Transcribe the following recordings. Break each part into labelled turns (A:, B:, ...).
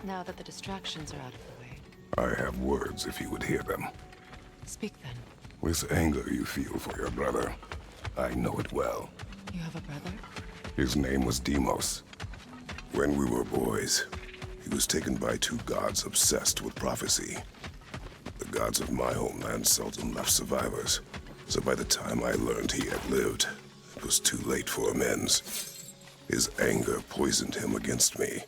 A: now that the distractions are out of the way.
B: I have words if you would hear them.
A: Speak then.
B: This anger you feel for your brother, I know it well.
A: You have a brother?
B: His name was Deimos. When we were boys, he was taken by two gods obsessed with prophecy. The gods of my homeland seldom left survivors, so by the time I learned he had lived, it was too late for amends. His anger poisoned him against me.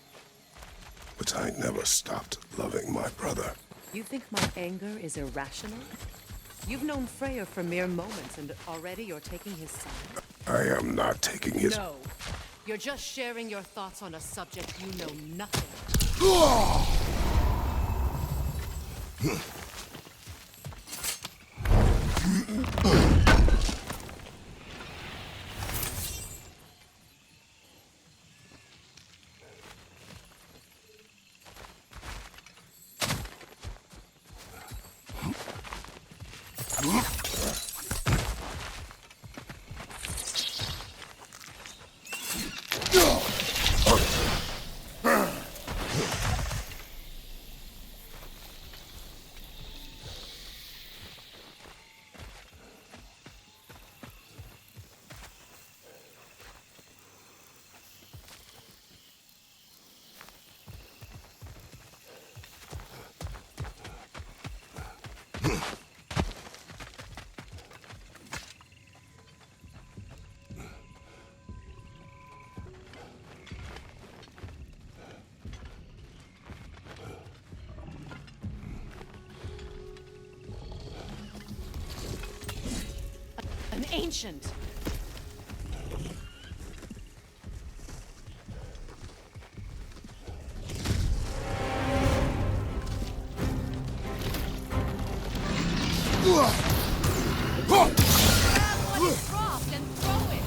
B: But I never stopped loving my brother.
C: You think my anger is irrational? You've known Freya for mere moments, and already you're taking his side?
B: I am not taking his...
C: No. You're just sharing your thoughts on a subject you know nothing. An ancient! Grab what is dropped and throw it!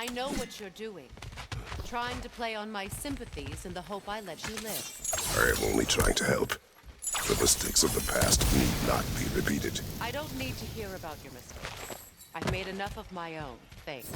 C: I know what you're doing. Trying to play on my sympathies in the hope I let you live.
B: I am only trying to help. The mistakes of the past need not be repeated.
C: I don't need to hear about your mistakes. I've made enough of my own, thanks.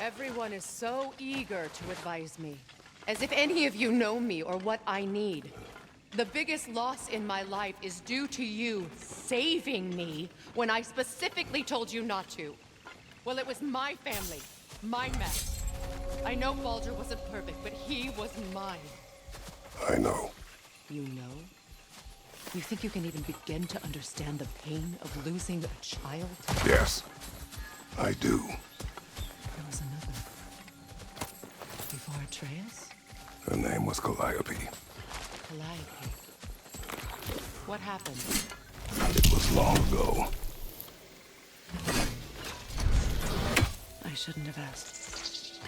C: Everyone is so eager to advise me, as if any of you know me or what I need. The biggest loss in my life is due to you saving me when I specifically told you not to. Well, it was my family, my mess. I know Baldur wasn't perfect, but he was mine.
B: I know.
C: You know? You think you can even begin to understand the pain of losing a child?
B: Yes, I do.
C: There was another. Before Atreus?
B: Her name was Calliope.
C: Calliope. What happened?
B: It was long ago.
C: I shouldn't have asked.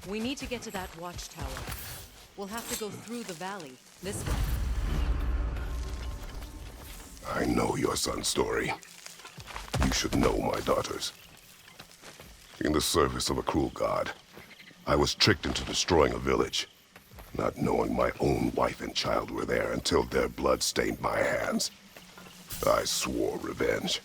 C: We need to get to that watchtower. We'll have to go through the valley, this way.
B: I know your son's story. You should know my daughter's. In the service of a cruel god, I was tricked into destroying a village, not knowing my own wife and child were there until their blood stained my hands. I swore revenge.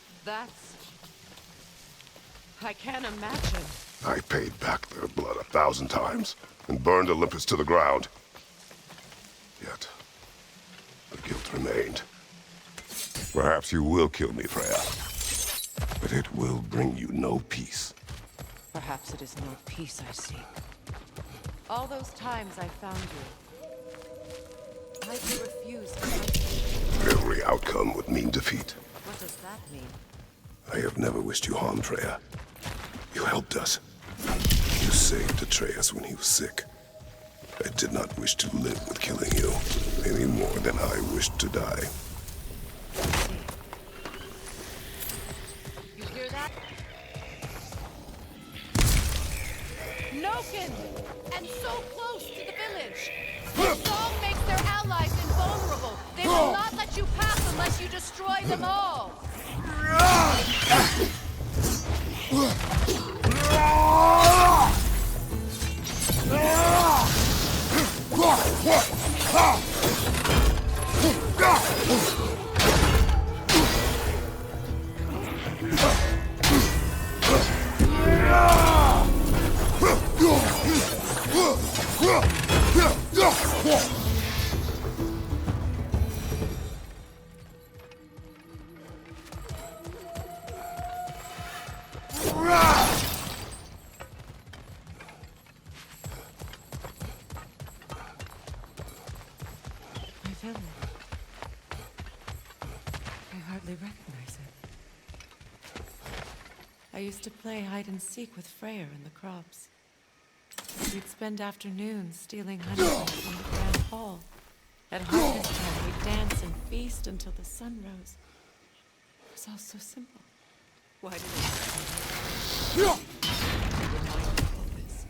C: I can't imagine.
B: I paid back their blood 1,000 times and burned Olympus to the ground. Yet, the guilt remained. Perhaps you will kill me, Freya, but it will bring you no peace.
C: Perhaps it is no peace I seek. All those times I found you, why'd you refuse to fight?
B: Every outcome would mean defeat.
C: What does that mean?
B: I have never wished you harm, Freya. You helped us. You saved Atreus when he was sick. I did not wish to live with killing you, any more than I wished to die.
C: You hear that? Noken! And so close to the village! This song makes their allies invulnerable! They will not let you pass unless you destroy them all! I hardly recognize it. I used to play hide and seek with Freya in the crops. We'd spend afternoons stealing honey from the grand hall. At harvest time, we'd dance and feast until the sun rose. It was all so simple. Why did it remind me of all this?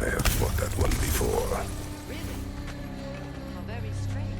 B: I have fought that one before.
C: Really? How very strange.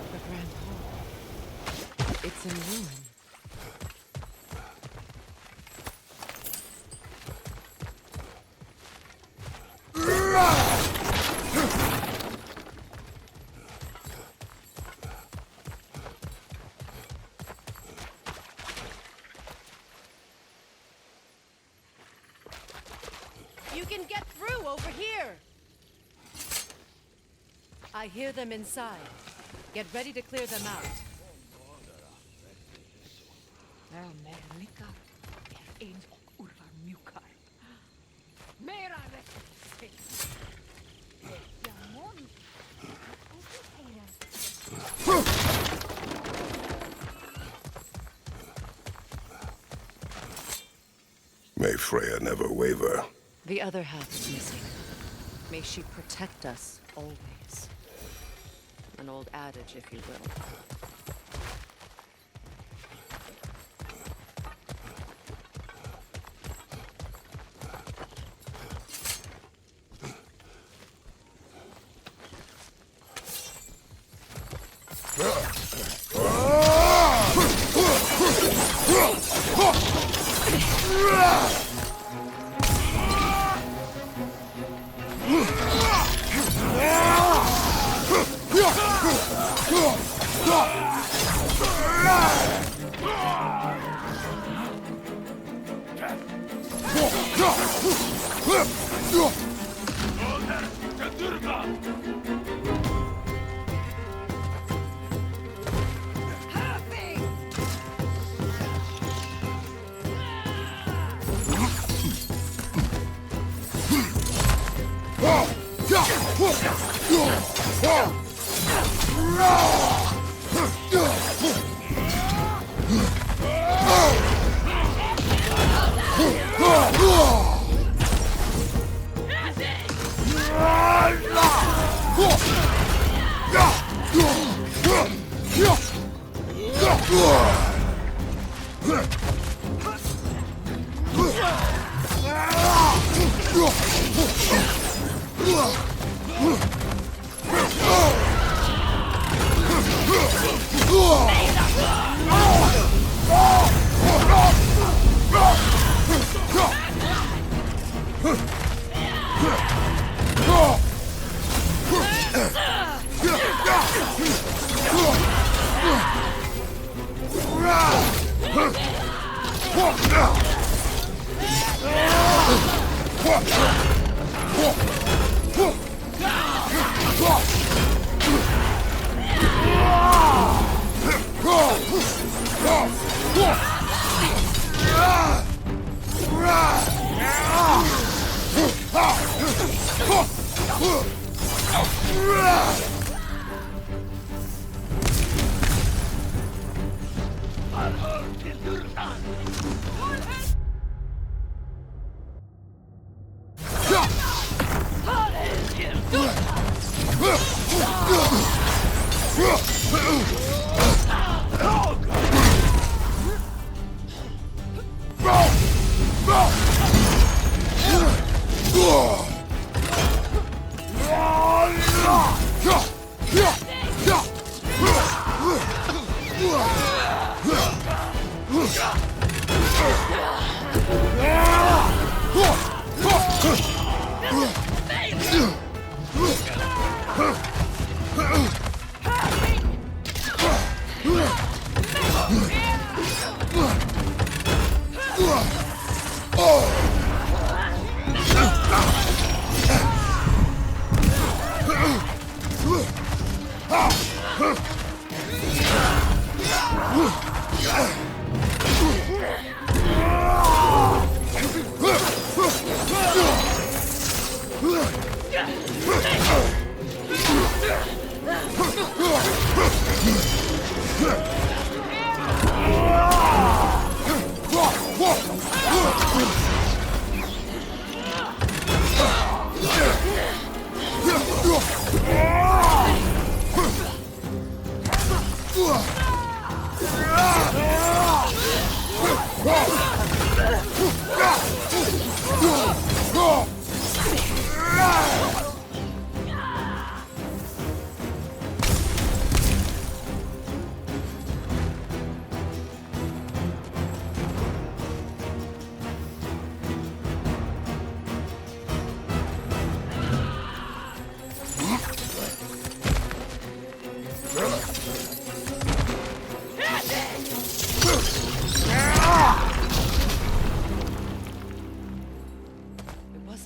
C: The Grand Hall. It's in ruin. You can get through over here! I hear them inside. Get ready to clear them out.
B: May Freya never waver.
C: The other half is missing. May she protect us always. An old adage, if you will.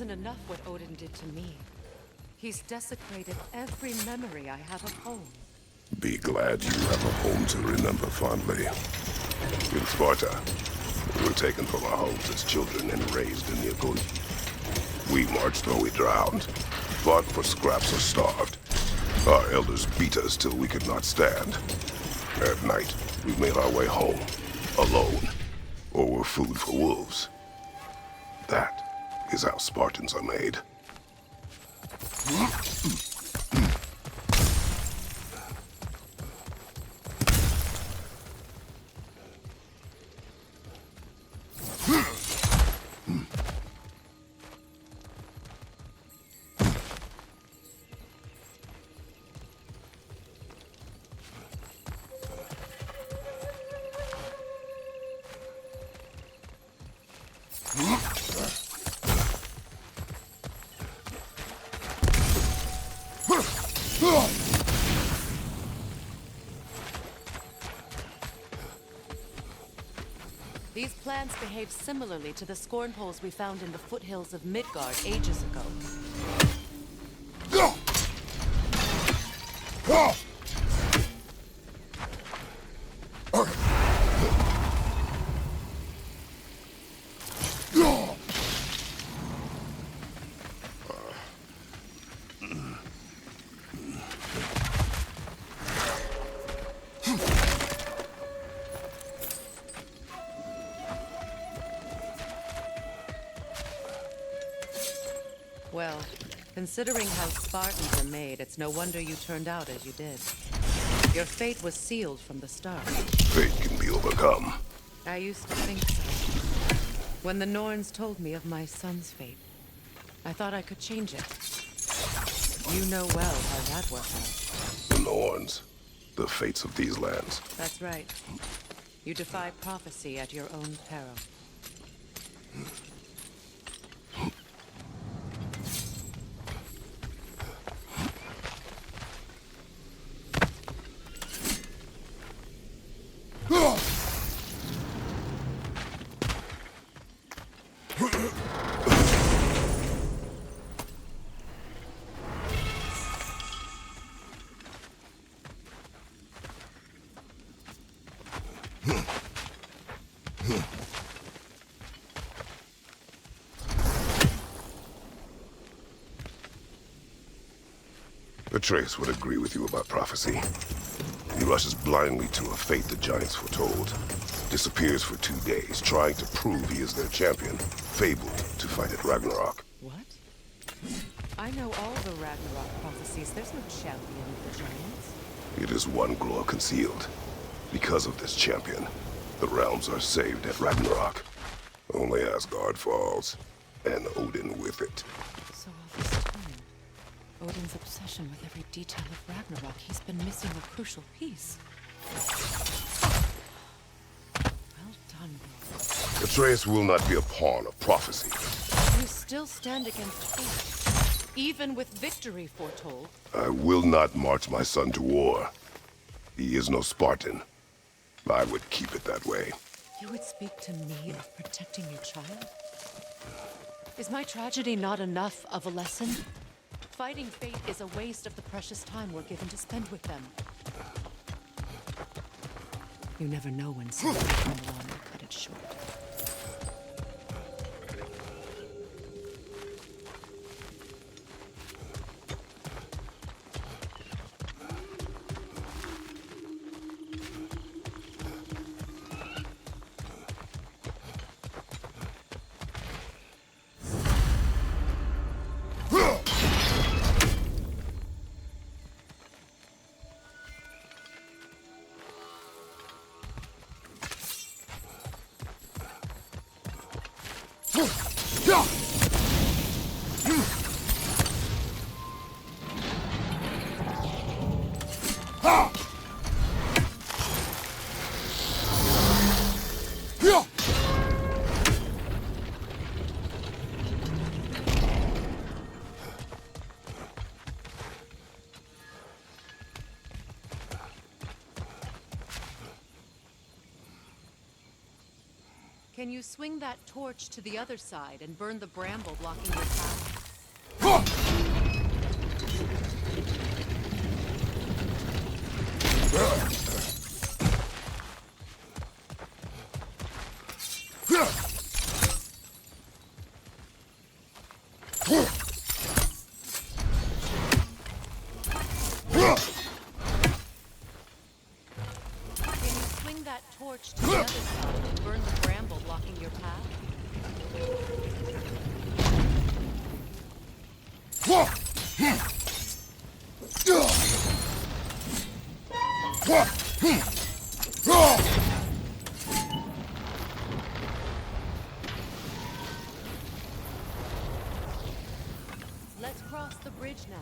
C: Enough what Odin did to me. He's desecrated every memory I have of home.
B: Be glad you have a home to remember fondly. In Sparta, we were taken from our homes as children and raised in the Agoni. We marched or we drowned, fought for scraps or starved. Our elders beat us till we could not stand. At night, we made our way home, alone, or were food for wolves. That is how Spartans are made.
C: These plants behave similarly to the scorn poles we found in the foothills of Midgard ages ago. Considering how Spartans are made, it's no wonder you turned out as you did. Your fate was sealed from the start.
B: Fate can be overcome.
C: I used to think so. When the Norns told me of my son's fate, I thought I could change it. You know well how that worked out.
B: The Norns. The fates of these lands.
C: That's right. You defy prophecy at your own peril.
B: Atreus would agree with you about prophecy. He rushes blindly to a fate the giants foretold. Disappears for 2 days, trying to prove he is their champion. Fabled to fight at Ragnarok.
C: What? I know all the Ragnarok prophecies. There's no champion of the giants.
B: It is one glow concealed. Because of this champion, the realms are saved at Ragnarok. Only Asgard falls, and Odin with it.
C: So all this time, Odin's obsession with every detail of Ragnarok, he's been missing a crucial piece. Well done, Will.
B: Atreus will not be a pawn of prophecy.
C: You still stand against fate, even with victory foretold.
B: I will not march my son to war. He is no Spartan. I would keep it that way.
C: You would speak to me of protecting your child? Is my tragedy not enough of a lesson? Fighting fate is a waste of the precious time we're given to spend with them. You never know when someone will come along and cut it short. Can you swing that torch to the other side and burn the bramble blocking your path? Can you swing that torch to the other side and burn the bramble blocking your path? Let's cross the bridge now.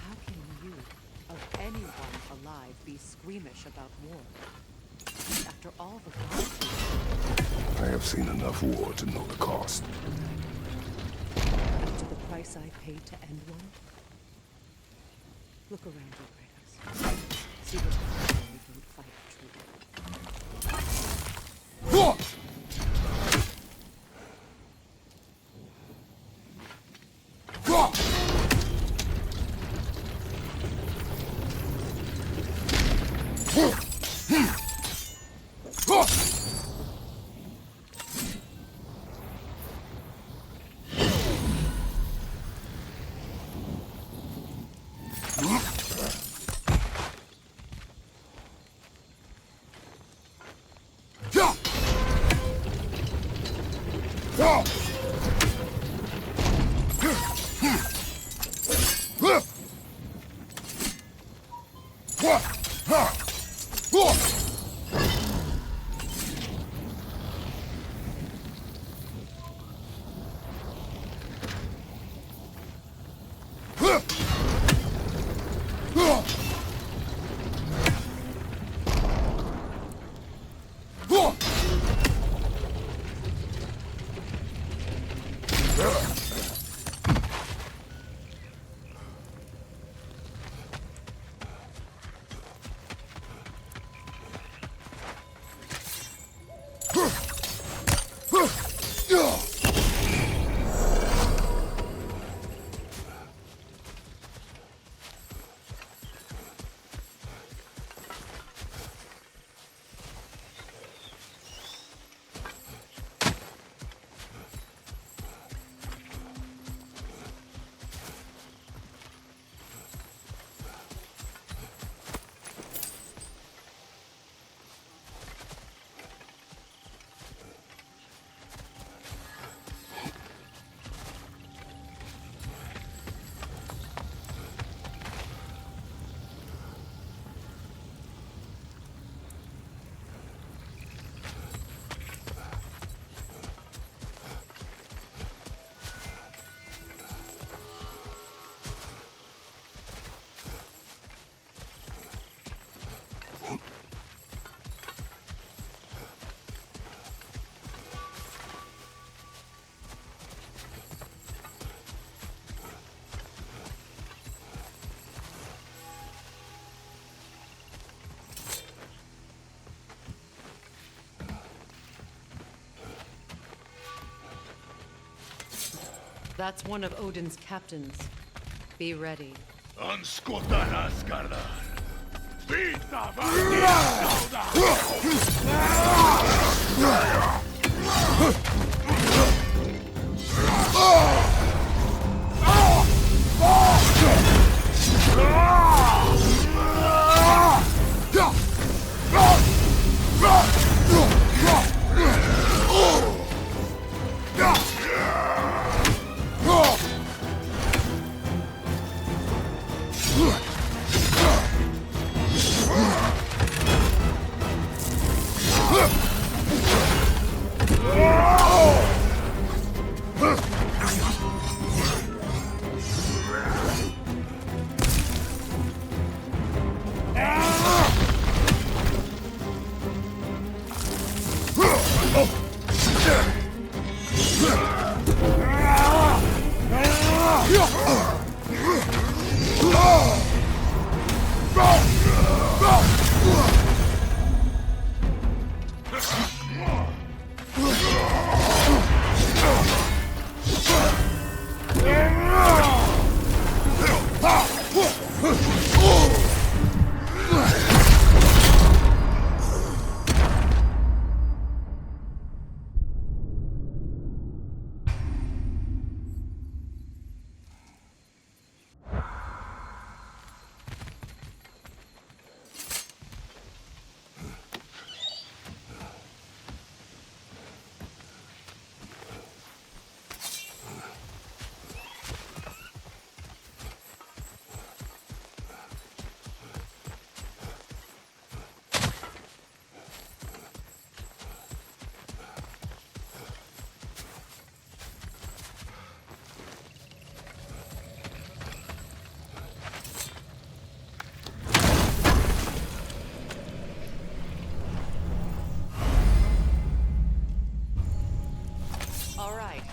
C: How can you, of anyone alive, be squeamish about war? After all the gods
B: I have seen enough war to know the cost.
C: to the price I paid to end one? Look around you, Kratos. See what happens when we don't fight truly. That's one of Odin's captains. Be ready.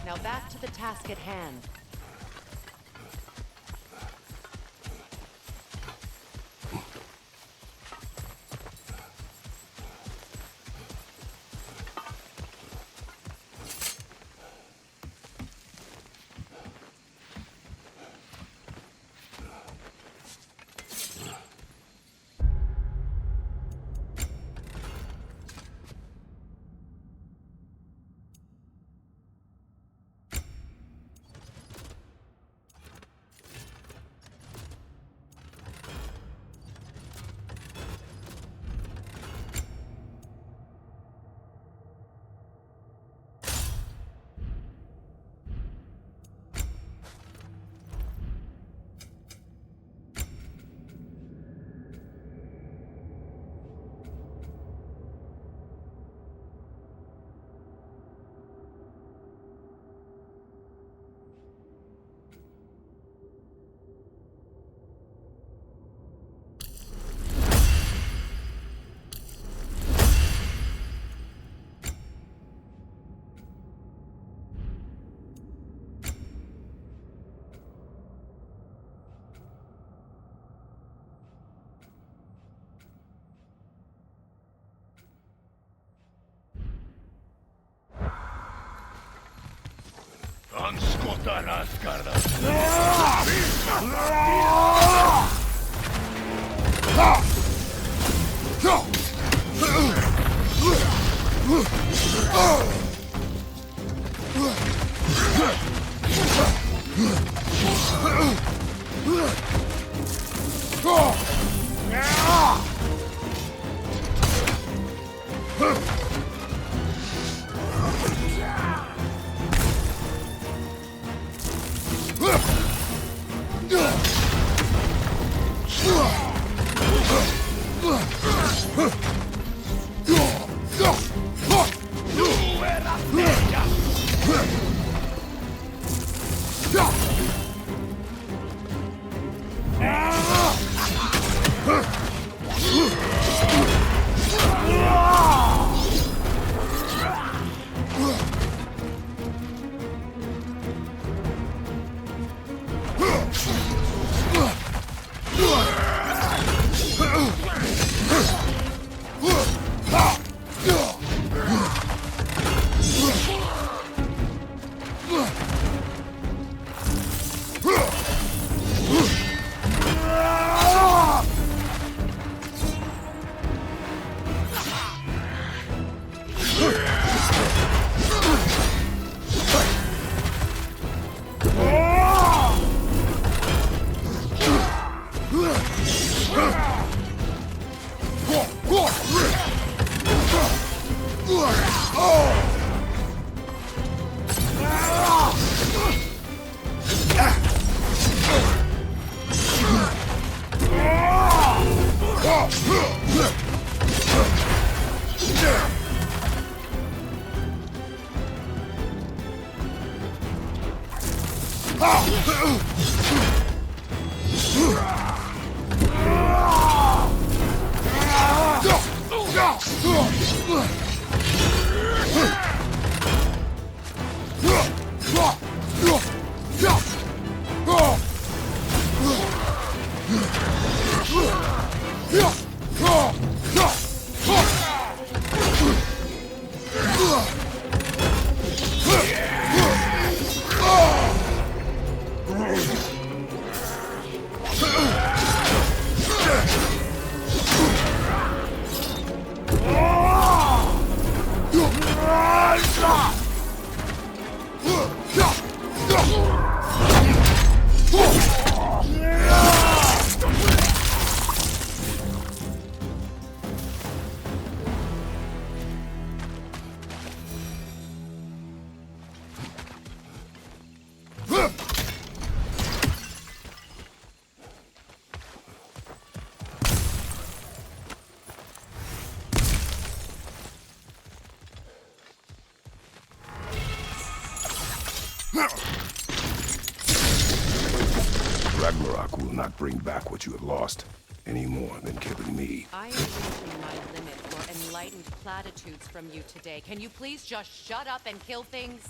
C: Now back to the task at hand.
B: Ragnarok will not bring back what you have lost, any more than killing me.
C: I am reaching my limit for enlightened platitudes from you today. Can you please just shut up and kill things?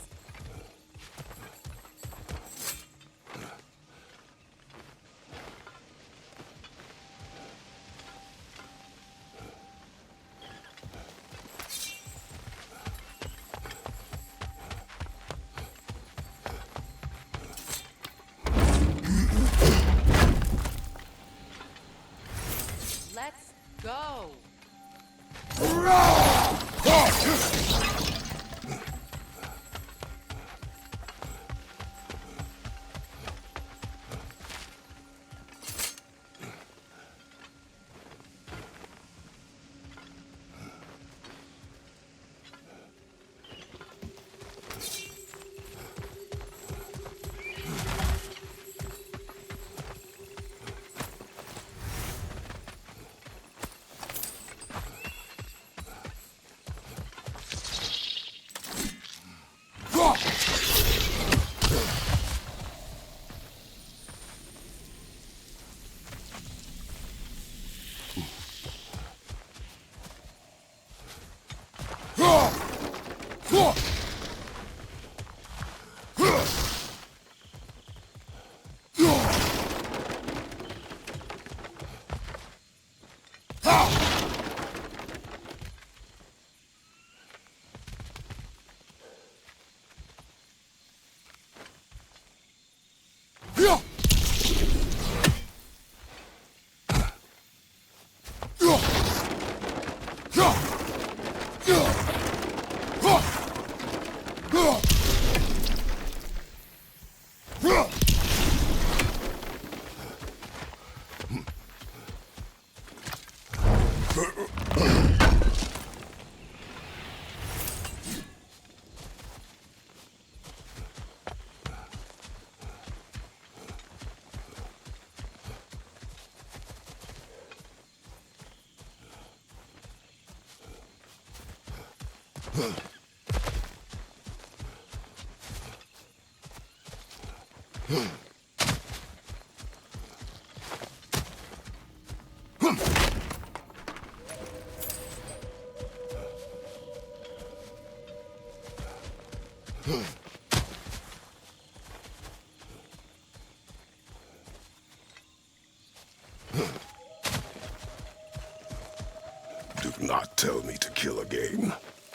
B: Do not tell me to kill again.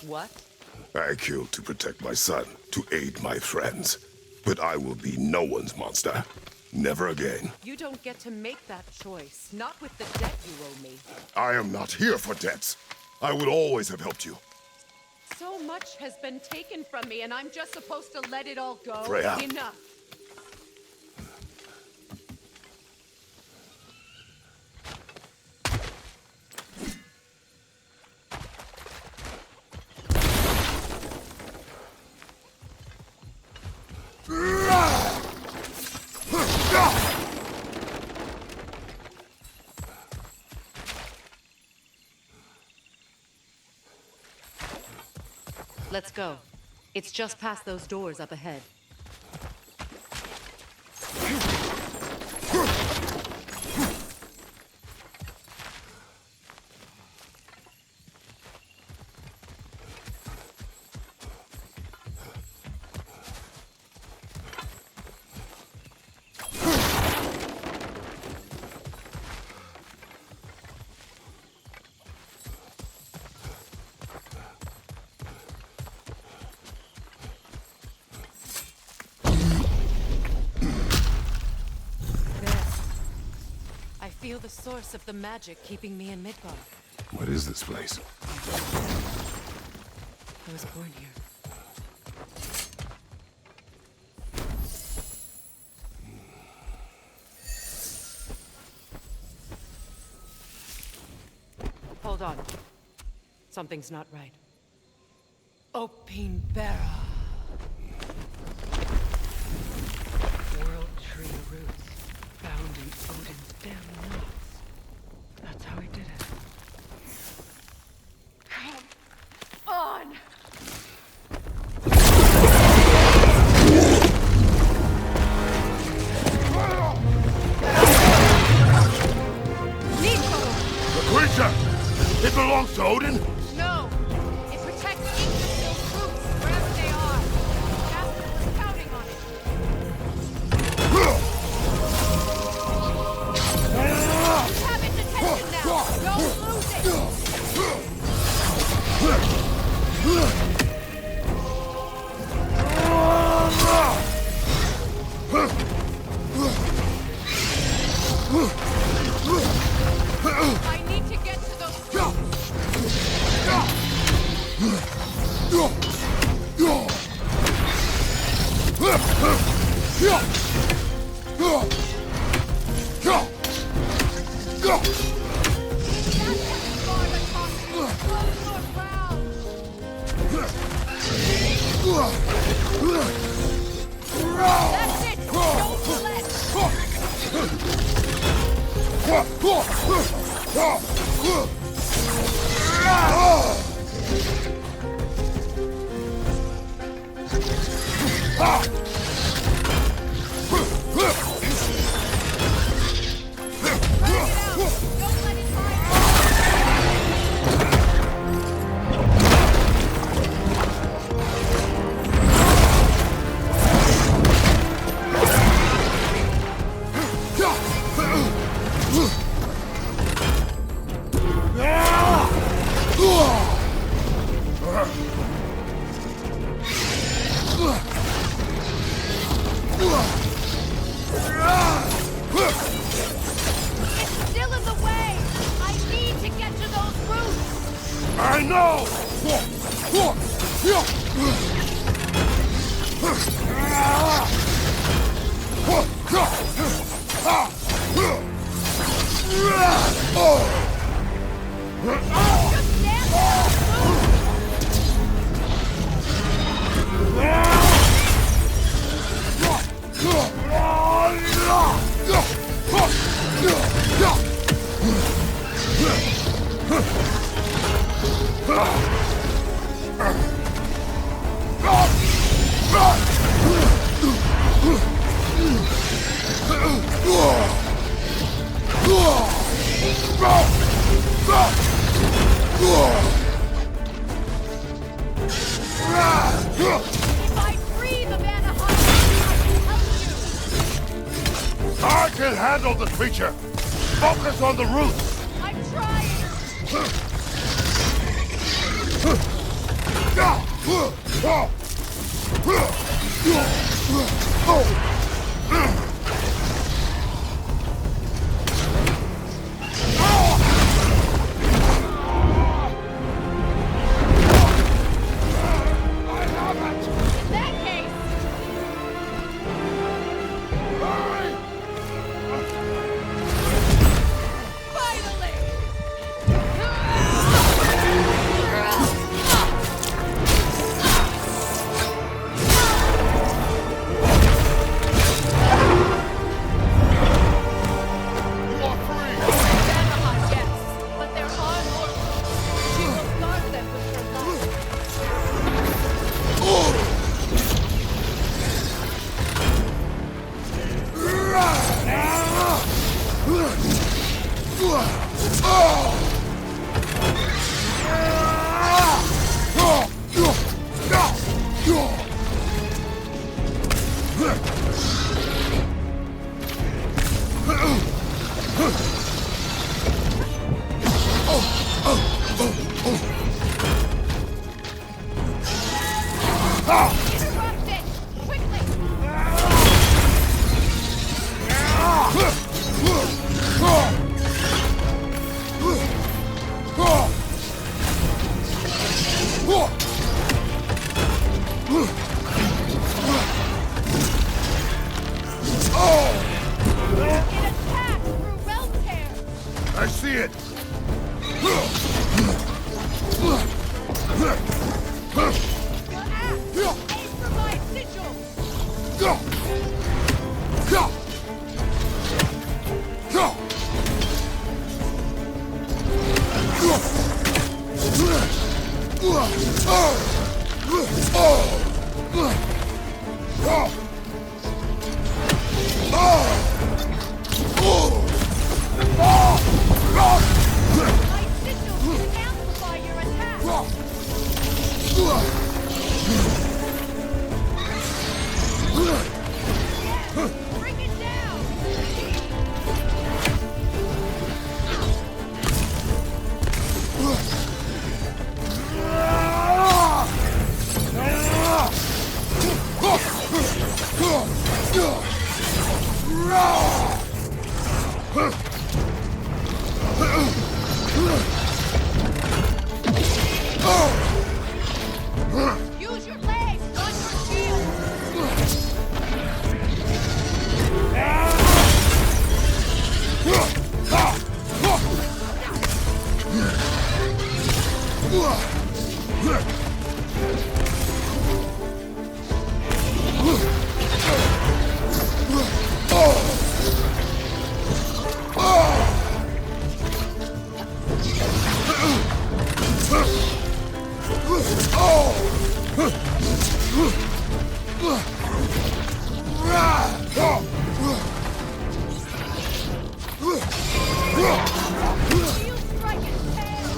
C: What?
B: I killed to protect my son, to aid my friends. But I will be no one's monster. Never again.
C: You don't get to make that choice. Not with the debt you owe me.
B: I am not here for debts. I would always have helped you.
C: So much has been taken from me, and I'm just supposed to let it all go?
B: Freya.
C: Enough. Let's go. It's just past those doors up ahead. I feel the source of the magic keeping me in Midgard.
B: What is this place?
A: I was born here.
C: Hold on. Something's not right. Opin Bara.
A: World tree roots found in Odin's damn nuts. That's how he did it.
C: Come on! Nico!
B: The creature! It belongs to Odin?
C: No! It protects Yggdrasil's roots wherever they are. Jasper was counting on it. Have its attention now! Don't lose it! I need to get to those roots. That's it! Don't let it hide! It's still in the way! I need to get to those roots!
D: I know!
C: Just stand If I free the Vanaheim, I can help you!
D: I can handle the creature! Focus on the roots!
C: I'm trying! In that case, finally! Vanaheim, yes, but there are more. She will guard them with her life. Interrupt it! Quickly! It attacks through realm tear!
D: I see it!
C: Your axe! Aim for my sigil! My sigil can amplify your attack! Yes! Bring it down! Use your legs, not your shield! Shield strike its tail!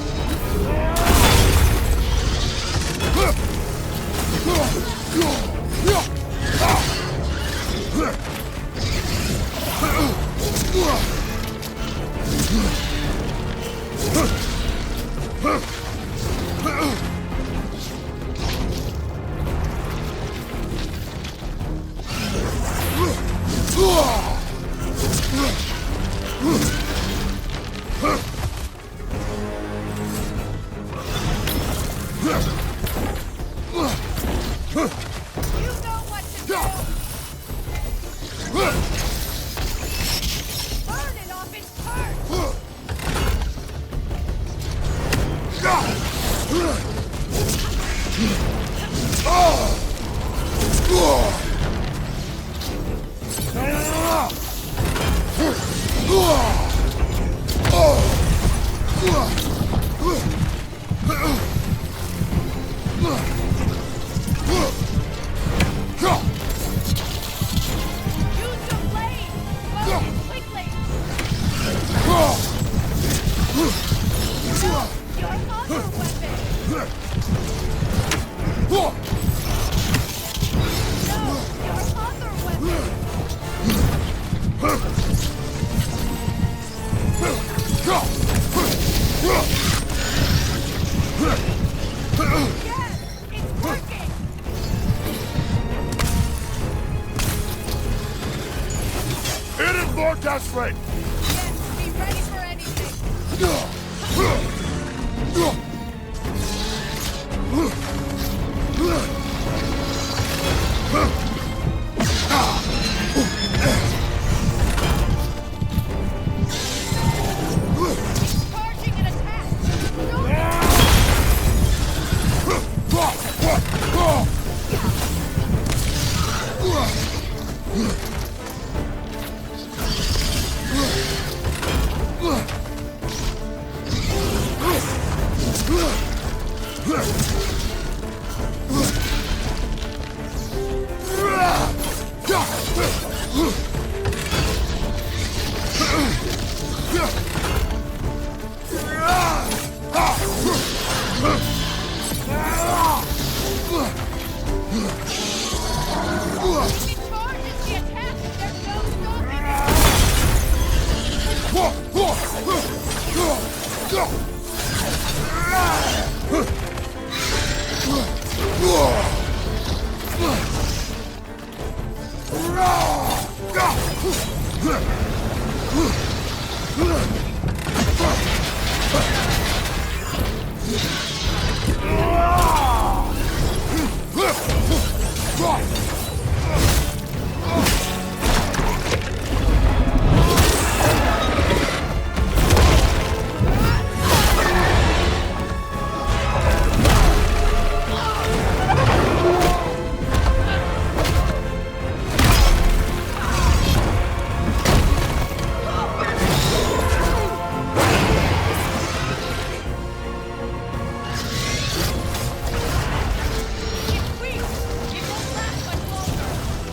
D: more desperate!
C: Yes, be ready for anything! Charging an attack!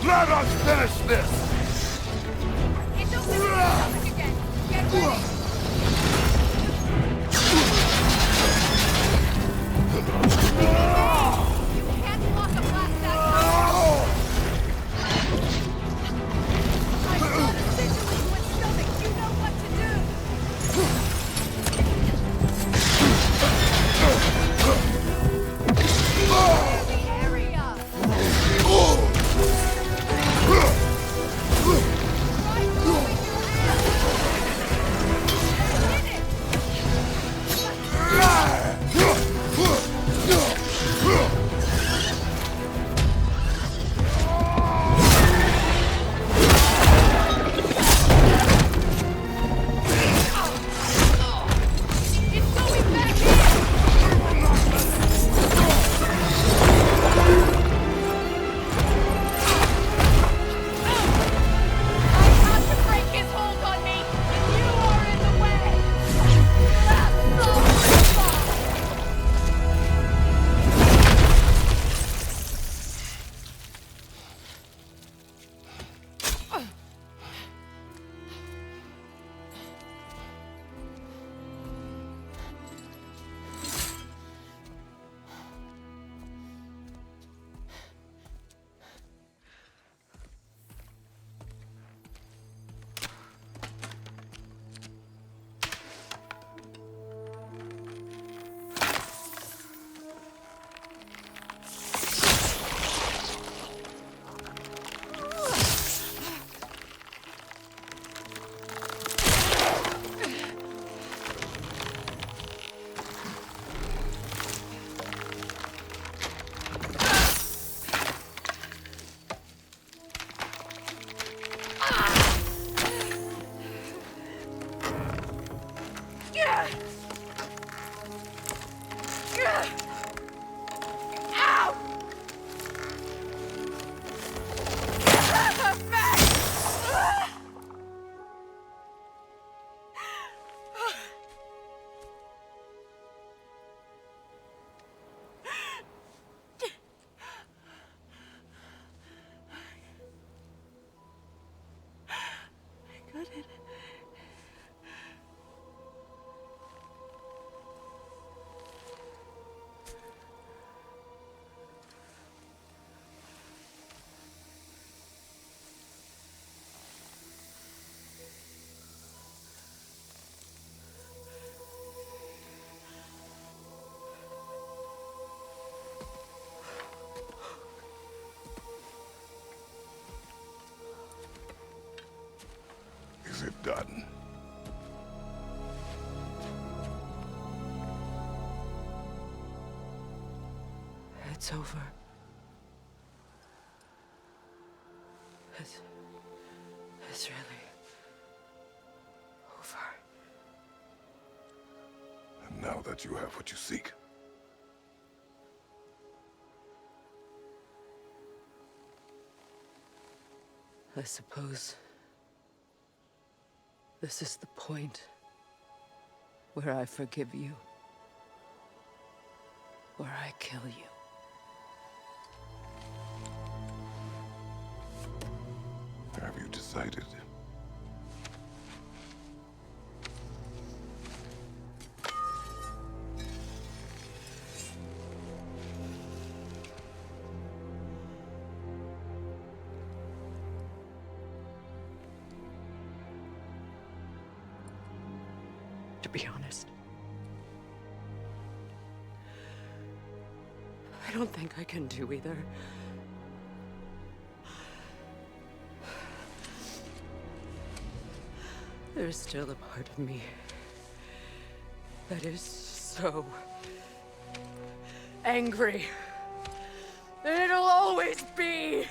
D: Let us finish this!
C: It's opening up again! Get ready! You can't block a blast that high! I've got a sigil into its stomach! You know what to do! Clear the area! Try moving your hand! Hit it!
B: Is it done?
A: It's over. It's really over.
B: And now that you have what you seek,
A: I suppose this is the point where I forgive you, where I kill you.
B: have you decided?
A: To be honest, I don't think I can do either. There's still a part of me that is so angry. And it'll always be.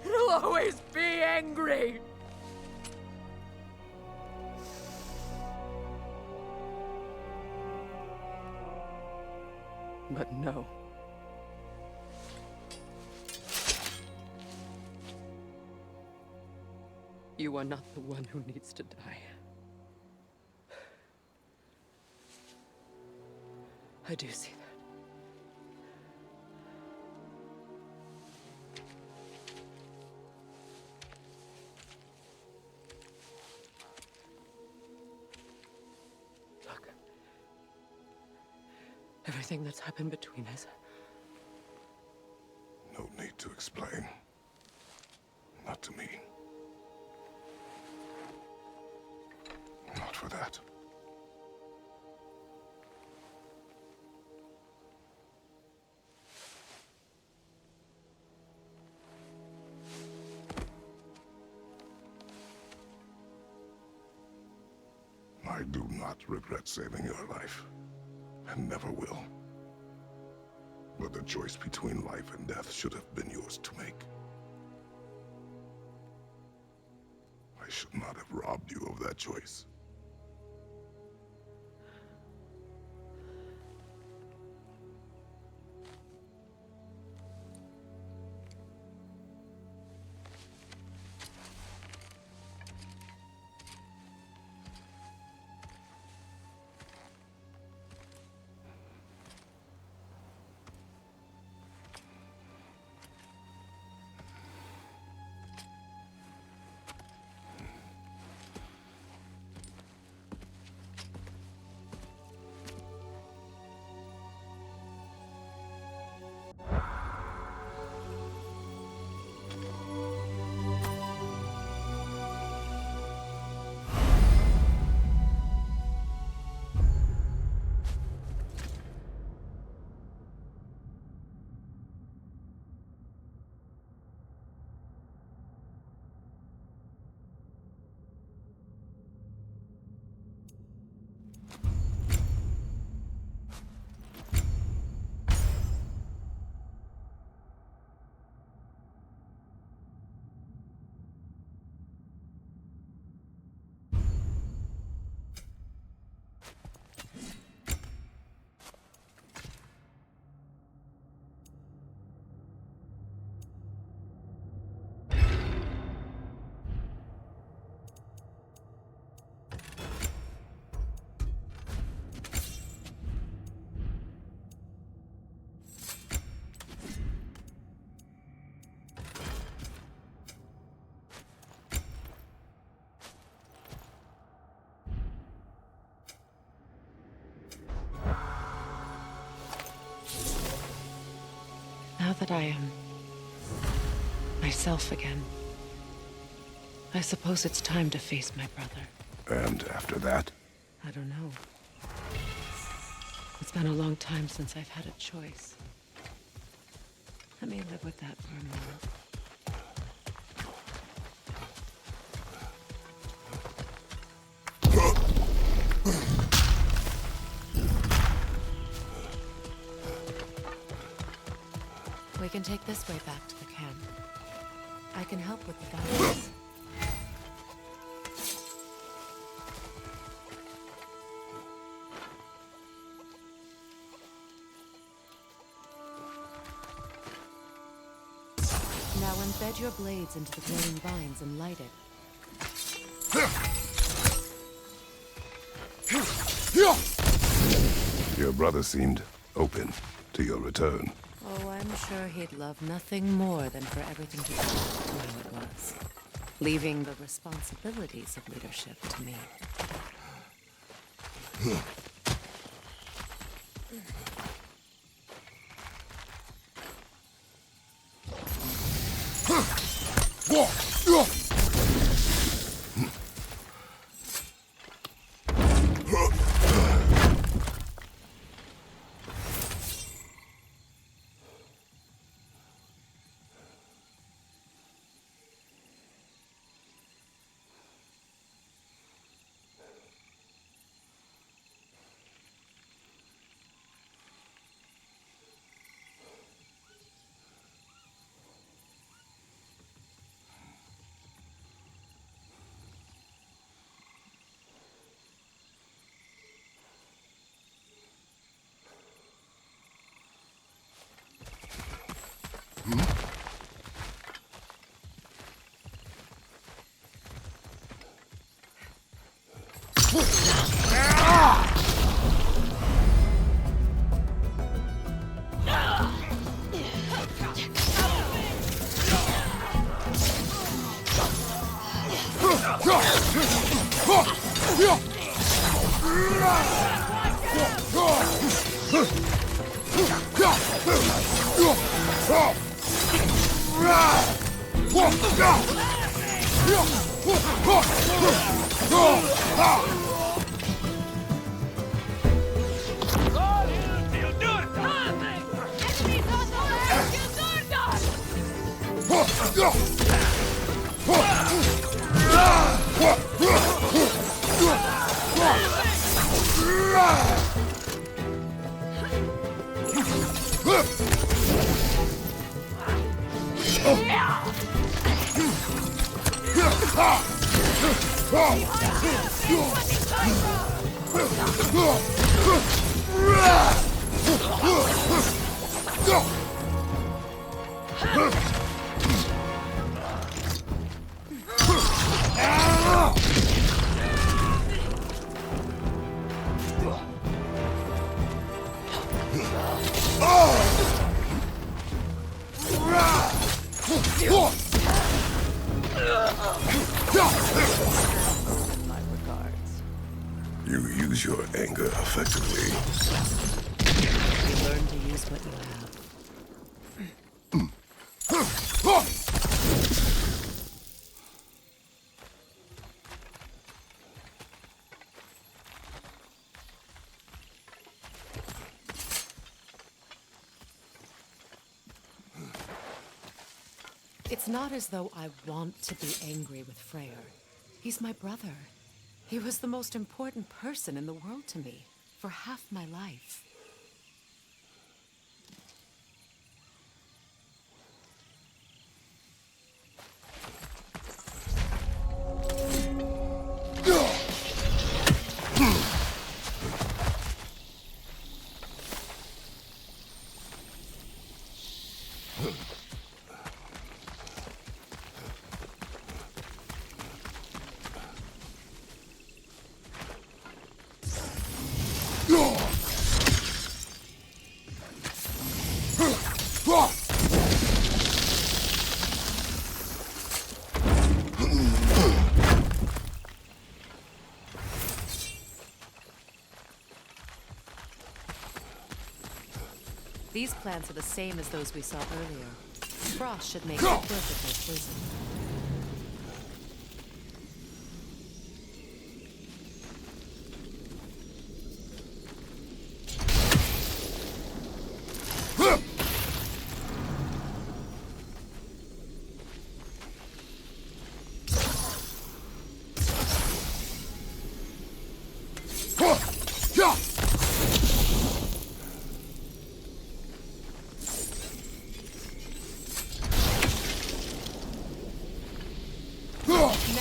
A: It'll always be angry. But no. You are not the one who needs to die. I do see that. Look. Everything that's happened between us.
B: No need to explain. Not to me. Not for that. I do not regret saving your life, and never will. But the choice between life and death should have been yours to make. I should not have robbed you of that choice.
C: Now that I am myself again, I suppose it's time to face my brother.
B: And after that?
C: I don't know. It's been a long time since I've had a choice. Let me live with that for a moment. can take this way back to the camp. I can help with the guidance. Now embed your blades into the glowing vines and light it.
B: Your brother seemed open to your return.
C: Oh, I'm sure he'd love nothing more than for everything to go back to how it was. Leaving the responsibilities of leadership to me.
B: You use your anger effectively.
C: You learn to use what you have. It's not as though I want to be angry with Freyr. He's my brother. He was the most important person in the world to me for half my life. These plants are the same as those we saw earlier. Frost should make it perfectly poison.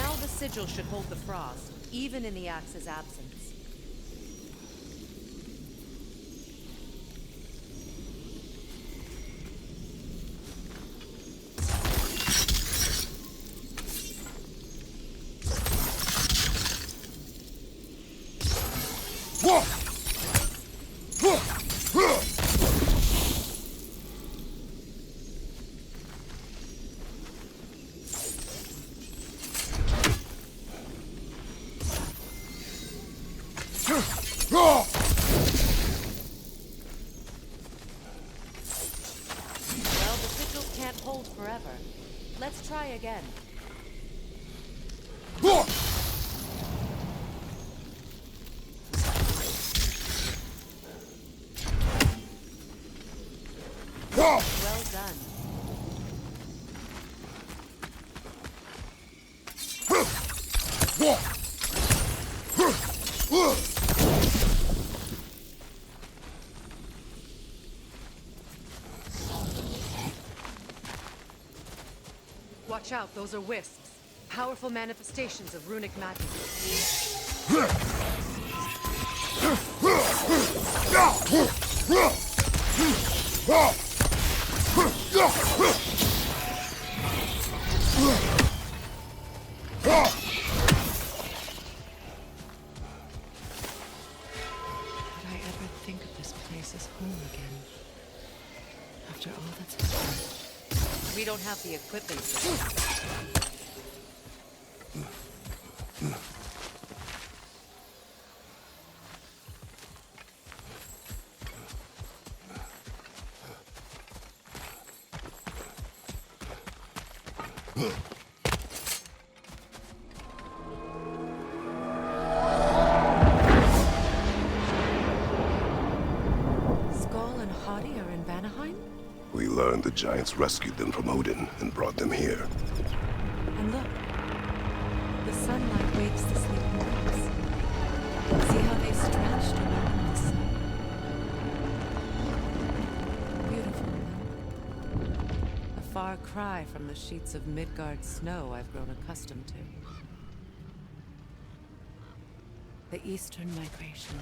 C: Now the sigil should hold the frost, even in the axe's absence. Well, the sigils can't hold forever. Let's try again. Well done. Watch out, those are wisps. Powerful manifestations of runic magic.
A: Would I ever think of this place as home again? After all that's happened.
C: We don't have the equipment for this.
A: Skull and Hati are in Vanaheim?
B: We learned the giants rescued them from Odin and brought them here.
A: And look, the sunlight wakes the sleeping rocks. See how they stretched around the sun? Beautiful. A far cry from the sheets of Midgard snow I've grown accustomed to. The Eastern Migration.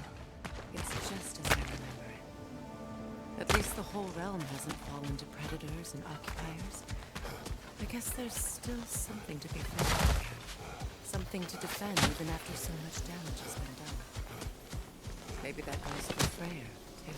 A: It's just as I remember it. At least the whole realm hasn't fallen to predators and occupiers. I guess there's still something to be found here. Something to defend even after so much damage has been done. Maybe that goes for Freya, too.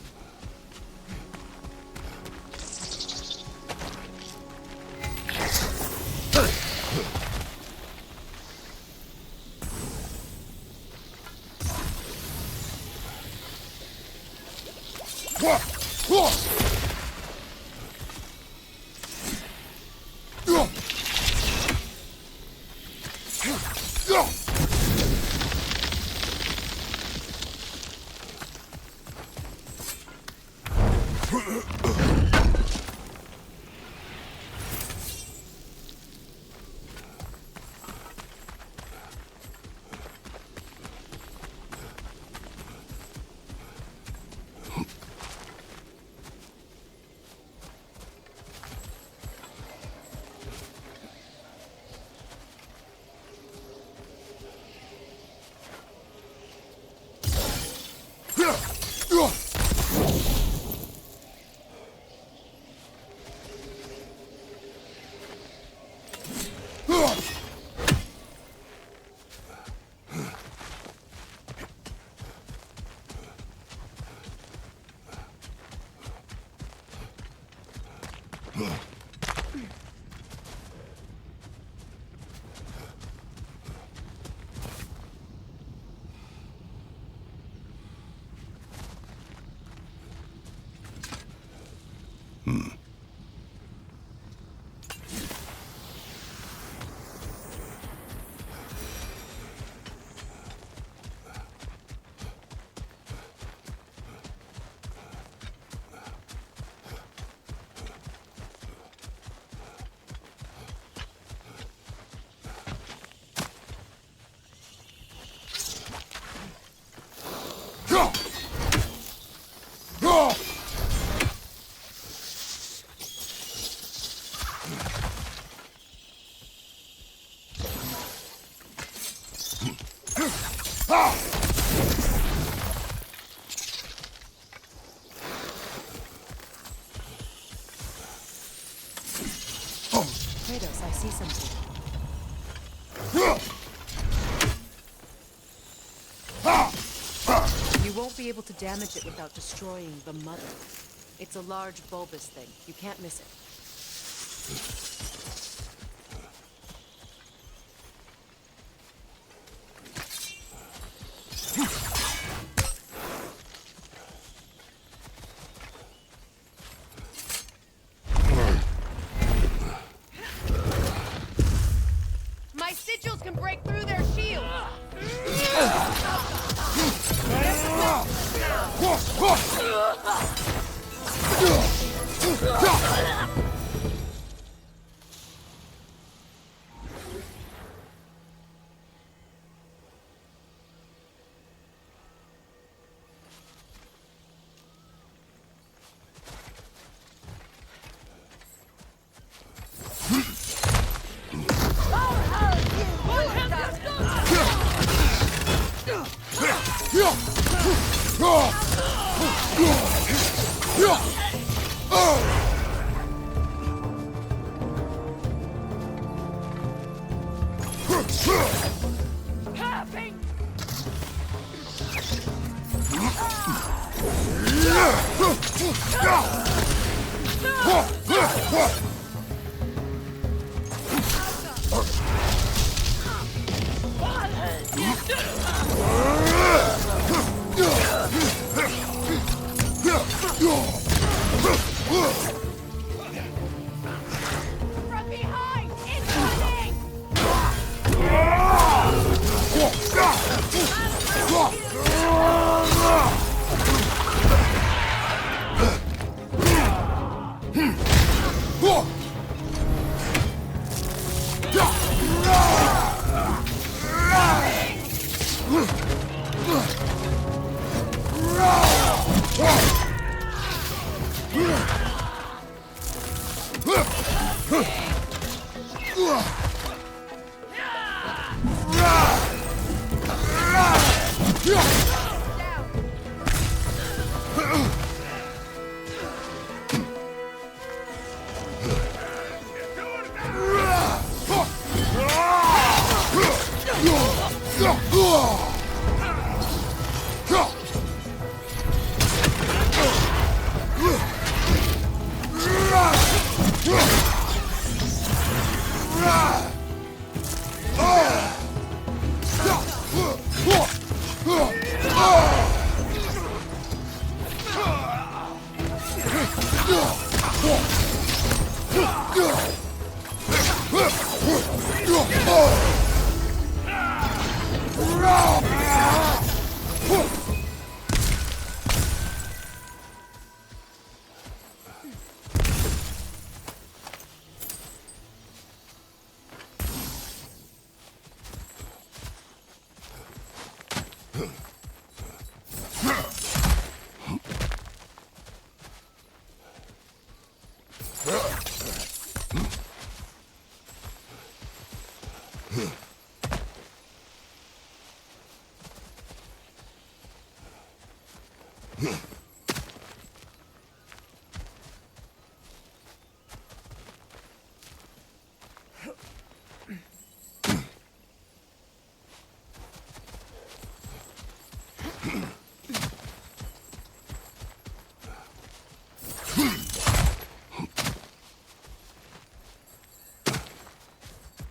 A: Kratos, I see something. You won't be able to damage it without destroying the mother. It's a large bulbous thing. You can't miss it.
C: My sigils can break through their shield! From behind! Incoming!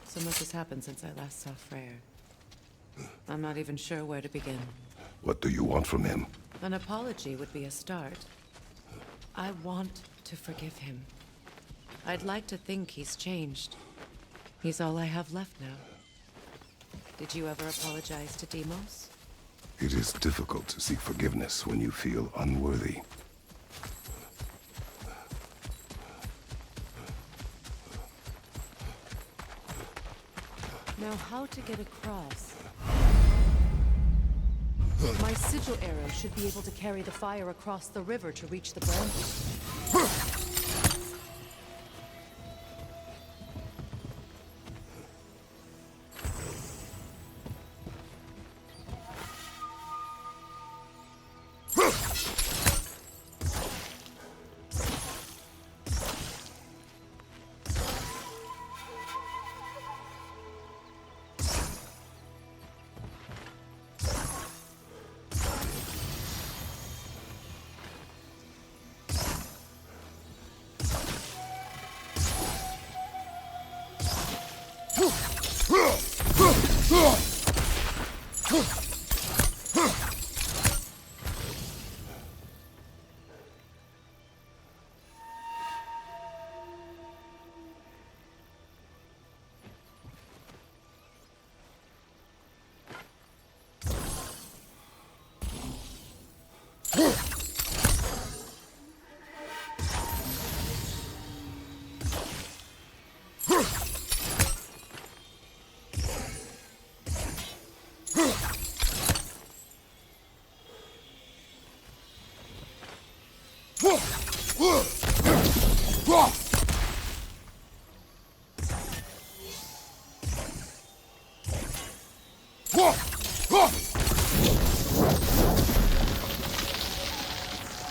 A: So much has happened since I last saw Freya. I'm not even sure where to begin.
B: What do you want from him?
A: An apology would be a start. I want to forgive him. I'd like to think he's changed. He's all I have left now. Did you ever apologize to Deimos?
B: It is difficult to seek forgiveness when you feel unworthy.
A: Now, how to get across? My sigil arrow should be able to carry the fire across the river to reach the branches.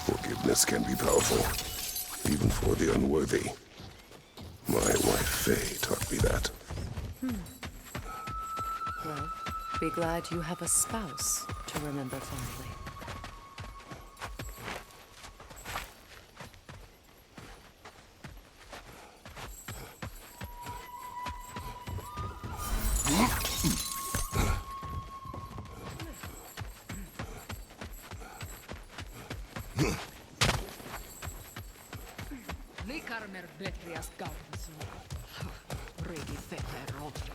B: Forgiveness can be powerful, even for the unworthy. My wife Faye taught me that.
A: Well, be glad you have a spouse to remember fondly.
E: Likarmer Betrias Gaudensu. Rigi Fete Rotri.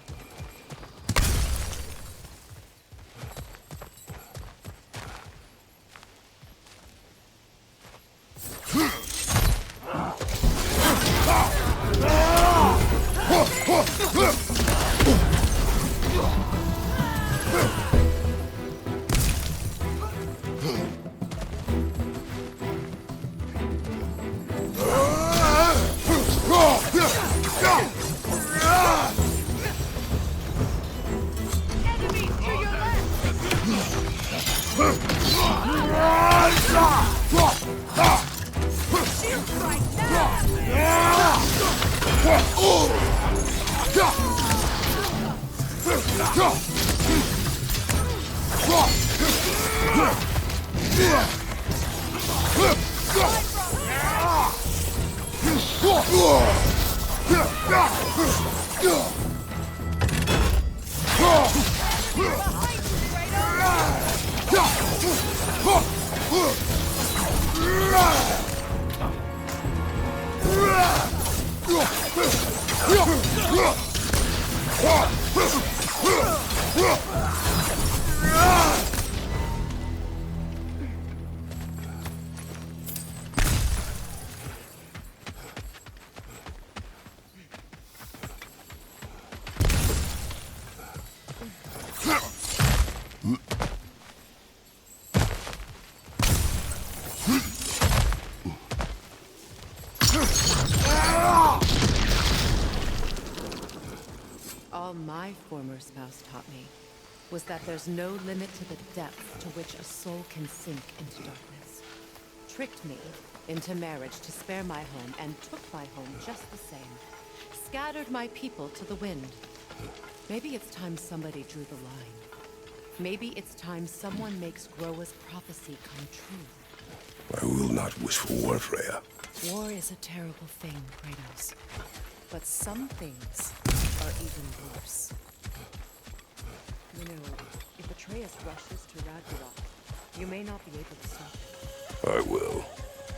A: All my former spouse taught me was that there's no limit to the depth to which a soul can sink into darkness. Tricked me into marriage to spare my home and took my home just the same. Scattered my people to the wind. Maybe it's time somebody drew the line. Maybe it's time someone makes Groa's prophecy come true.
B: I will not wish for war, Freya.
A: War is a terrible thing, Kratos. But some things are even worse. You know, if Atreus rushes to Ragnarok, you may not be able to stop it.
B: I will.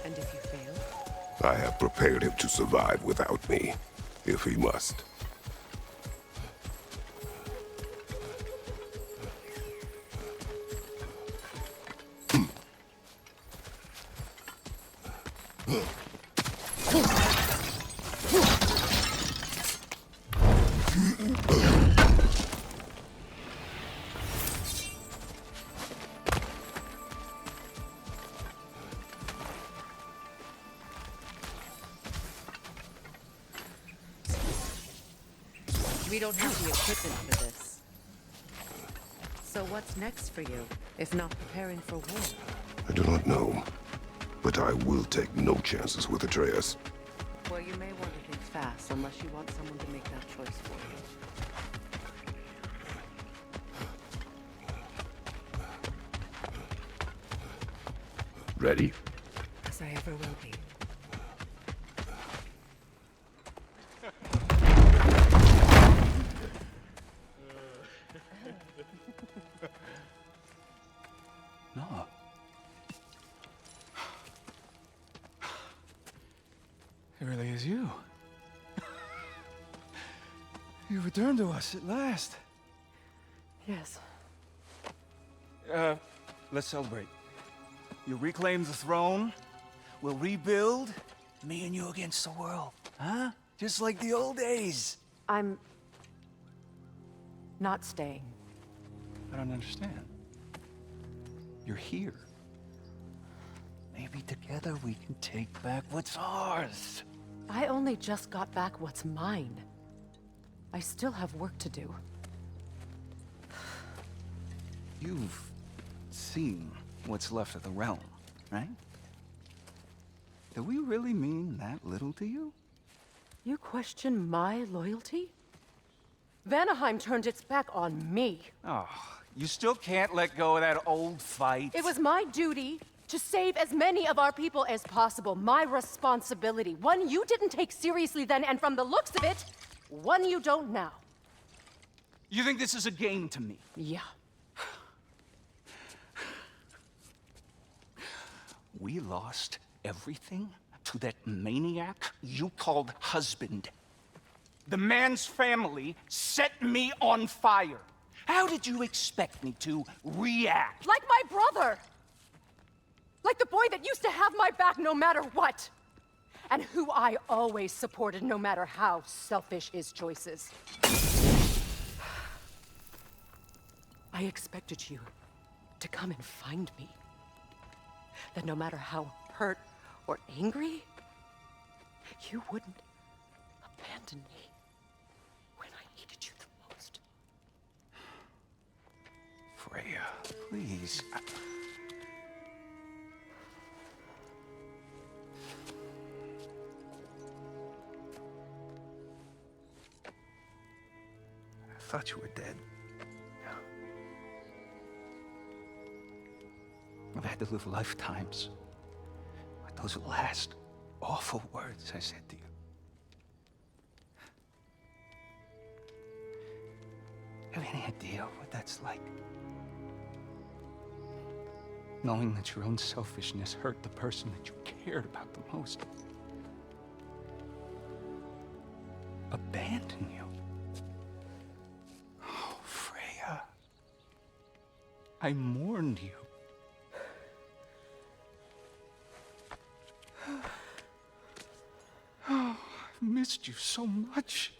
A: And if you fail?
B: I have prepared him to survive without me, if he must.
A: We don't have the equipment for this. So what's next for you, if not preparing for war?
B: I do not know, but I will take no chances with Atreus.
A: Well, you may want to think fast, unless you want someone to make that choice for you.
B: Ready?
A: As I ever will be.
F: it's you. You returned to us at last.
C: Yes.
F: Let's celebrate. You reclaim the throne. We'll rebuild. Me and you against the world. Huh? Just like the old days.
C: I'm not staying.
F: I don't understand. You're here. Maybe together we can take back what's ours.
C: I only just got back what's mine. I still have work to do.
F: You've seen what's left of the realm, right? Do we really mean that little to you?
C: You question my loyalty? Vanaheim turned its back on me.
F: Oh, you still can't let go of that old fight.
C: It was my duty to save as many of our people as possible. My responsibility. One you didn't take seriously then, and from the looks of it, one you don't now.
F: You think this is a game to me?
C: Yeah.
F: We lost everything to that maniac you called husband. The man's family set me on fire. How did you expect me to react?
C: Like my brother! Like the boy that used to have my back no matter what! And who I always supported no matter how selfish his choices. I expected you to come and find me. That no matter how hurt or angry, you wouldn't abandon me when I needed you the most.
F: Freya, please. I thought you were dead. I've had to live lifetimes with those last awful words I said to you. Have any idea what that's like? Knowing that your own selfishness hurt the person that you cared about the most. Abandon you. Oh, Freya. I mourned you. Oh, I've missed you so much.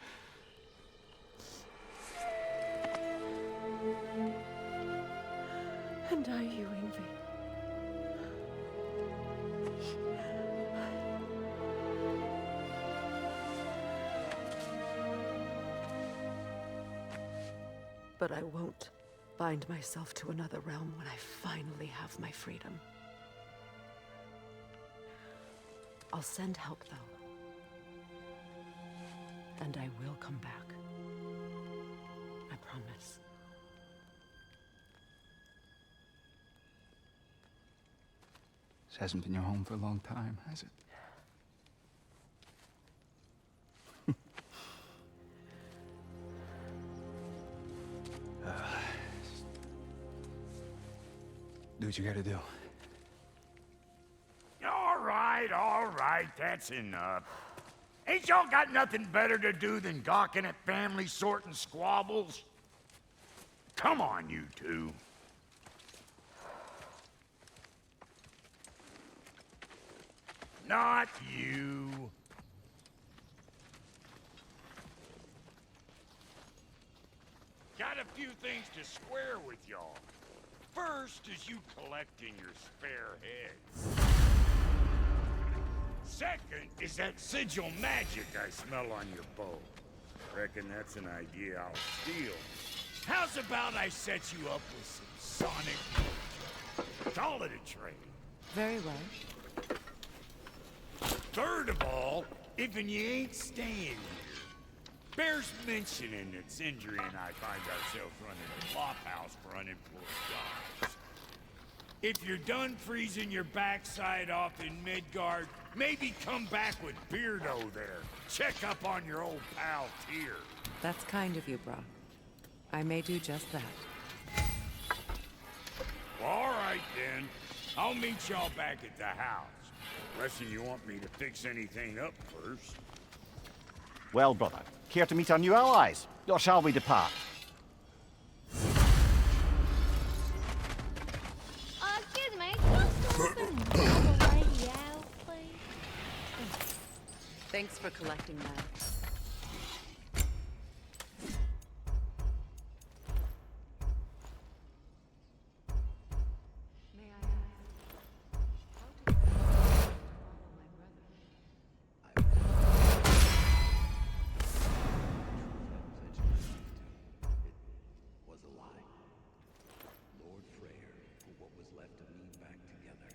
C: And I you, Ingvi. But I won't bind myself to another realm when I finally have my freedom. I'll send help, though. And I will come back. I promise.
F: This hasn't been your home for a long time, has it? Do what you gotta do.
D: All right, that's enough. Ain't y'all got nothing better to do than gawking at family sorting squabbles? Come on, you two. Not you. Got a few things to square with y'all. First is you collecting your spare heads. Second is that sigil magic I smell on your bow. Reckon that's an idea I'll steal. How's about I set you up with some sonic... Call it a trade.
A: Very well.
D: Third of all, if you ain't staying here, bears mentioning that Sindri and I find ourselves running a flophouse for unemployed guards. If you're done freezing your backside off in Midgard, maybe come back with Beardo there. Check up on your old pal Tyr.
A: That's kind of you, bro. I may do just that.
D: All right, then. I'll meet y'all back at the house. Unless you want me to fix anything up first.
G: Well, brother, care to meet our new allies? Or shall we depart?
H: Excuse me, can I store the radio, please?
A: Thanks for collecting that. May I ask, how did you follow my brother?
I: It was a lie. Lord Freyr put what was left of me back together.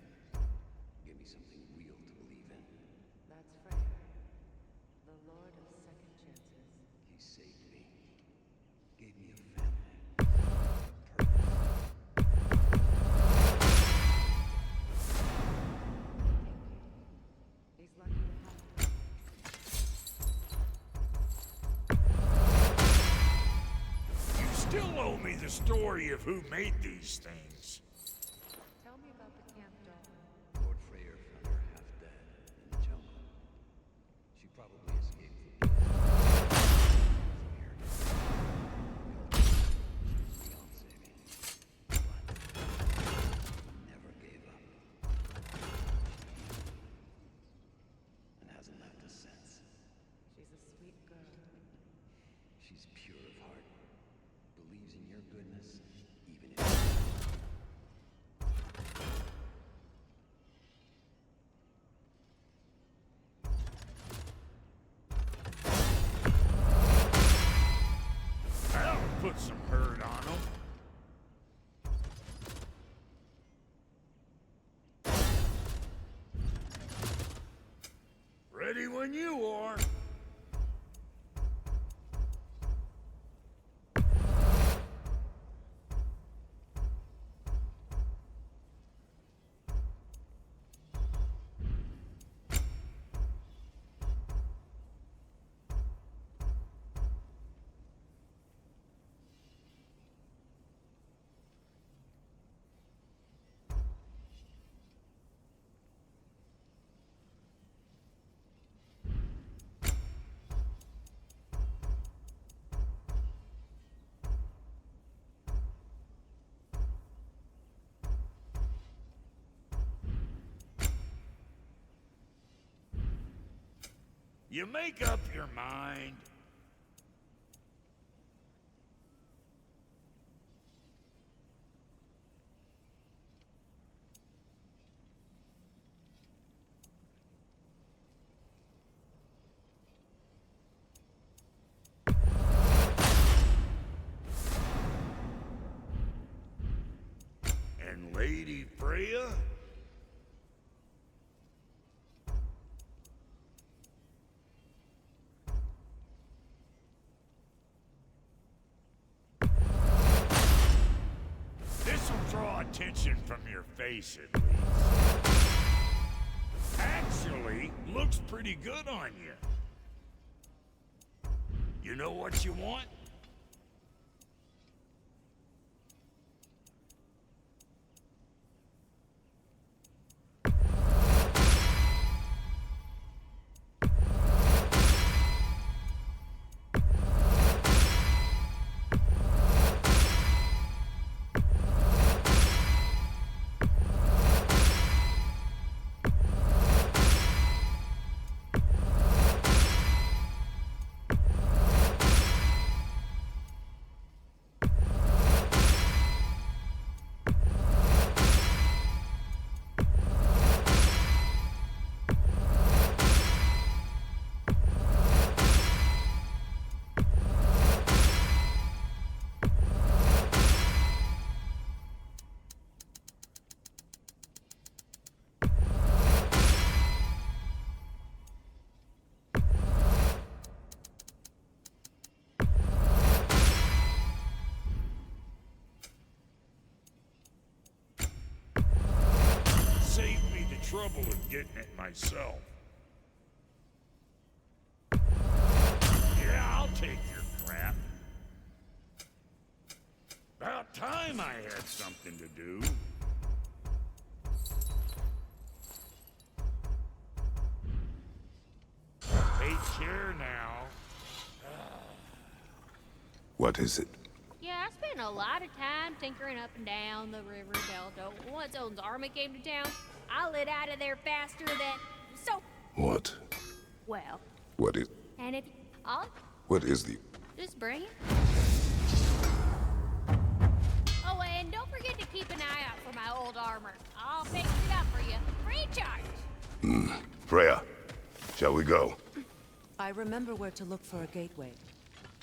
I: Give me something real to believe in.
A: That's Freya, the Lord of Second Chances.
I: He saved me. Gave me a family. A purpose.
A: He's lucky to have you.
D: You still owe me the story of who made these things.
A: Tell me about the camp dog.
I: Lord Freyr found her half dead in the jungle. She probably escaped from here. Beyond saving. But never gave up. And hasn't left us since.
A: She's a sweet girl.
I: She's pure of heart. Believes in your goodness, even if...
D: That'll put some hurt on them. Ready when you are. You make up your mind. And Lady Freya? This'll draw attention from your face, at least. Actually, looks pretty good on you. You know what you want? Save me the trouble of getting it myself. Yeah, I'll take your crap. About time I had something to do.
B: What is it?
H: Yeah, I spent a lot of time tinkering up and down the river delta. Once Odin's army came to town, I lit out of there faster than... So,
B: What?
H: well,
B: What is...
H: and if... I'll
B: What is the...
H: just bring it. Oh, and don't forget to keep an eye out for my old armor. I'll fix it up for you. Free charge.
B: Freya, shall we go?
A: I remember where to look for a gateway.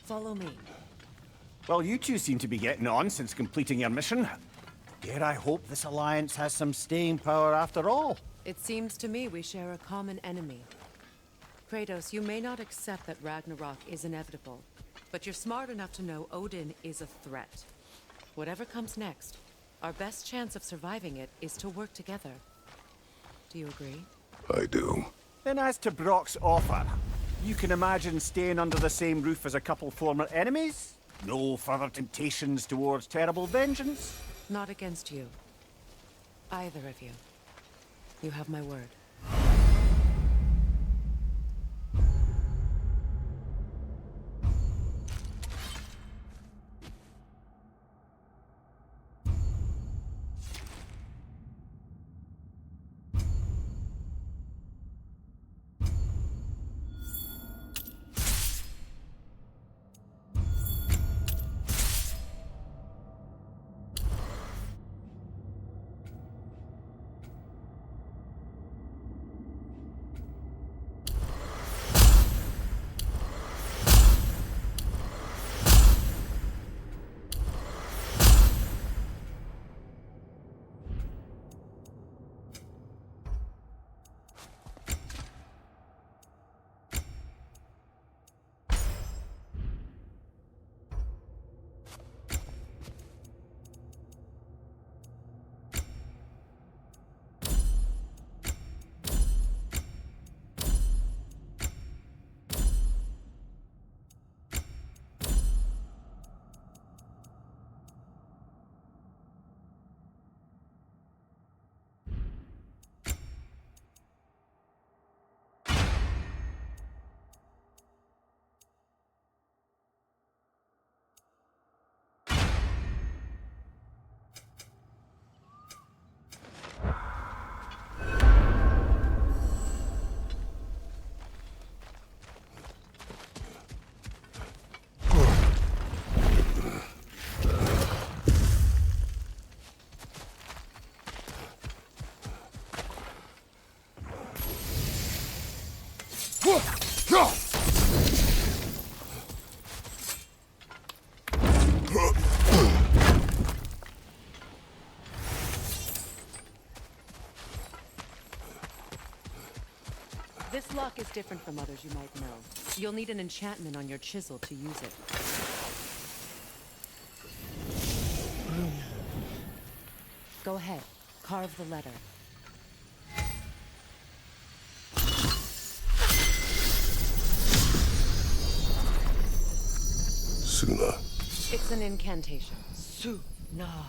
A: Follow me.
G: Well, you two seem to be getting on since completing your mission. Dare I hope this alliance has some staying power after all?
A: It seems to me we share a common enemy. Kratos, you may not accept that Ragnarok is inevitable, but you're smart enough to know Odin is a threat. Whatever comes next, our best chance of surviving it is to work together. Do you agree?
B: I do.
G: Then as to Brock's offer, you can imagine staying under the same roof as a couple former enemies? No further temptations towards terrible vengeance?
A: Not against you. Either of you. You have my word. This lock is different from others you might know. You'll need an enchantment on your chisel to use it. Go ahead. Carve the letter.
B: Suna.
A: It's an incantation. Suna.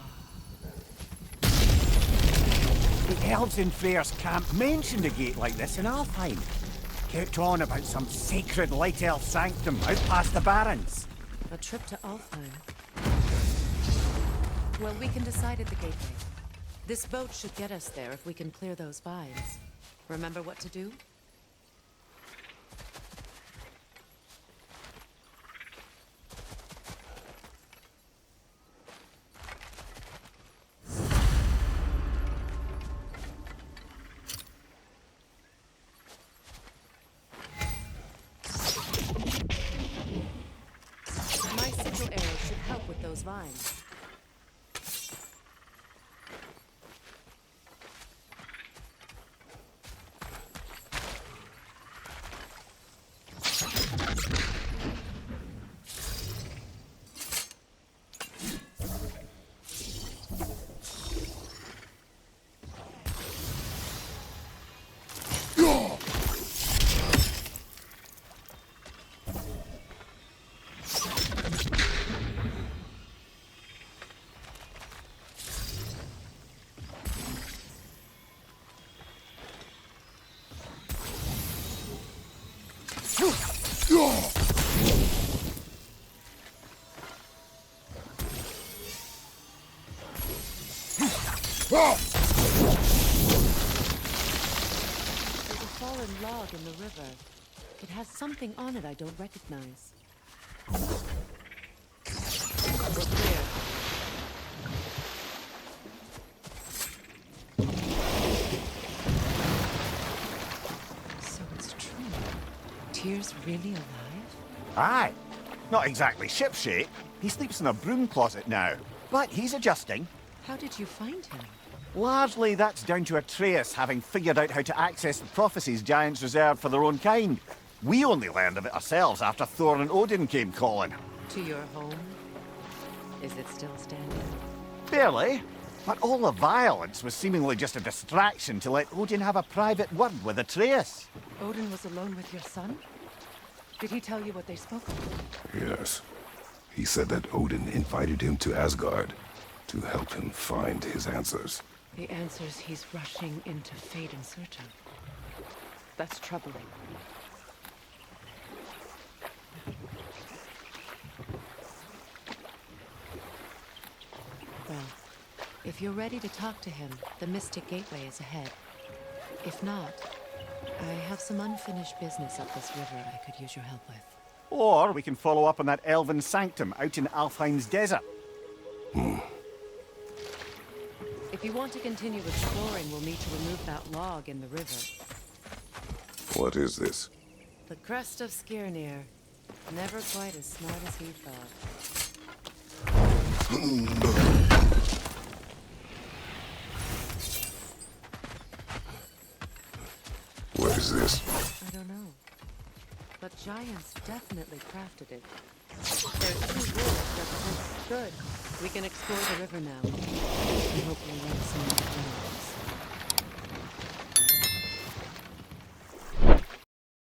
G: The elves in Freya's camp mentioned a gate like this in Alfheim. Kept on about some sacred light elf sanctum out past the barrens.
A: A trip to Alfheim. Well, we can decide at the gateway. This boat should get us there if we can clear those vines. Remember what to do? My sigil arrow should help with those vines. There's a fallen log in the river. It has something on it I don't recognize. We're clear. So it's true. Tyr's really alive?
G: Aye. Not exactly shipshape. He sleeps in a broom closet now. But he's adjusting.
A: How did you find him?
G: Largely, that's down to Atreus having figured out how to access the prophecies giants reserved for their own kind. We only learned of it ourselves after Thor and Odin came calling.
A: To your home? Is it still standing?
G: Barely. But all the violence was seemingly just a distraction to let Odin have a private word with Atreus.
A: Odin was alone with your son? Did he tell you what they spoke of?
B: Yes. He said that Odin invited him to Asgard to help him find his answers.
A: The answers he's rushing into fate in search of. That's troubling. Well, if you're ready to talk to him, the Mystic Gateway is ahead. If not, I have some unfinished business up this river I could use your help with.
G: Or we can follow up on that elven sanctum out in Alfheim's desert.
A: If you want to continue exploring, we'll need to remove that log in the river.
B: What is this?
A: The crest of Skirnir. Never quite as smart as he thought.
B: What is this?
A: I don't know. But giants definitely crafted it. There's 2 rules represent good. We can explore the river now. And hopefully learn some more.